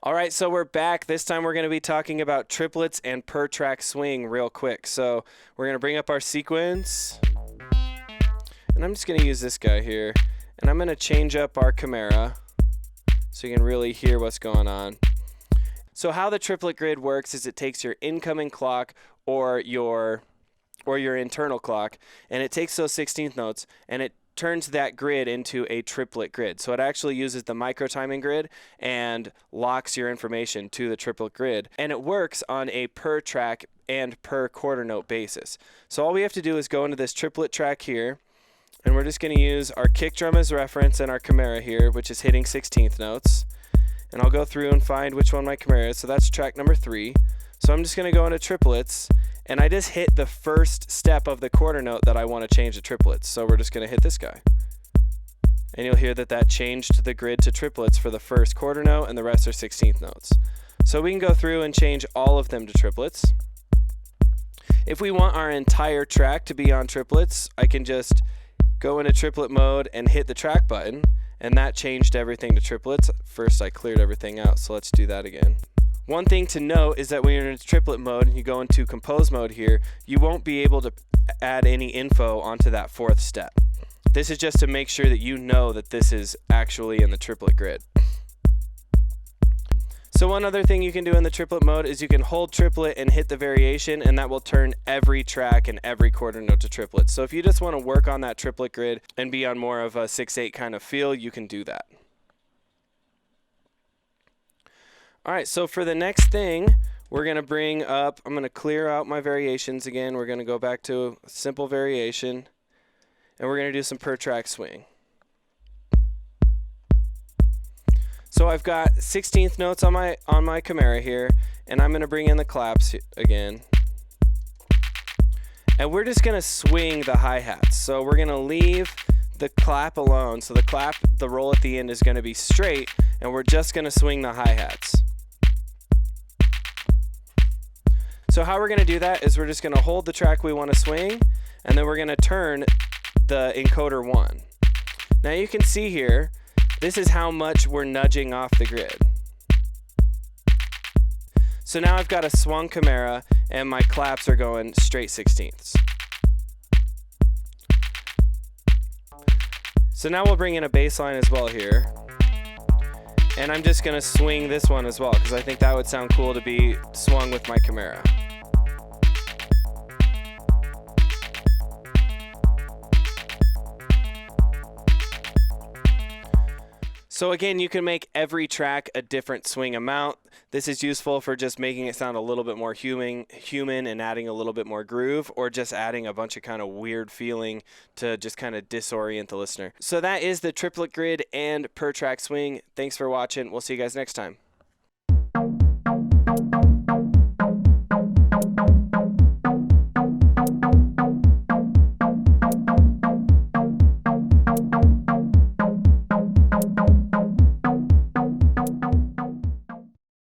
All right, so we're back. This time we're going to be talking about triplets and per track swing real quick. So we're going to bring up our sequence. And I'm just going to use this guy here. And I'm going to change up our Chimera so you can really hear what's going on. So how the triplet grid works is it takes your incoming clock or your internal clock, and it takes those 16th notes and it turns that grid into a triplet grid. So it actually uses the micro timing grid and locks your information to the triplet grid. And it works on a per track and per quarter note basis. So all we have to do is go into this triplet track here, and we're just going to use our kick drum as reference and our Chimera here, which is hitting 16th notes. And I'll go through and find which one my Chimera is. So that's track number 3. So I'm just going to go into triplets, and I just hit the first step of the quarter note that I want to change to triplets. So we're just going to hit this guy. And you'll hear that changed the grid to triplets for the first quarter note, and the rest are 16th notes. So we can go through and change all of them to triplets. If we want our entire track to be on triplets, I can just go into triplet mode and hit the track button, and that changed everything to triplets. First I cleared everything out, so let's do that again. One thing to note is that when you're in triplet mode and you go into compose mode here, you won't be able to add any info onto that 4th step. This is just to make sure that you know that this is actually in the triplet grid. So one other thing you can do in the triplet mode is you can hold triplet and hit the variation, and that will turn every track and every quarter note to triplets. So if you just want to work on that triplet grid and be on more of a 6/8 kind of feel, you can do that. All right, so for the next thing, we're going to bring up, I'm going to clear out my variations again. We're going to go back to a simple variation, and we're going to do some per track swing. So I've got 16th notes on my Chimera here, and I'm going to bring in the claps again. And we're just going to swing the hi-hats. So we're going to leave the clap alone. So the roll at the end is going to be straight, and we're just going to swing the hi-hats. So how we're going to do that is we're just going to hold the track we want to swing, and then we're going to turn the encoder 1. Now you can see here, this is how much we're nudging off the grid. So now I've got a swung Chimera, and my claps are going straight 16ths. So now we'll bring in a bass line as well here. And I'm just going to swing this one as well, because I think that would sound cool to be swung with my Chimera. So again, you can make every track a different swing amount. This is useful for just making it sound a little bit more human and adding a little bit more groove, or just adding a bunch of kind of weird feeling to just kind of disorient the listener. So that is the triplet grid and per track swing. Thanks for watching. We'll see you guys next time.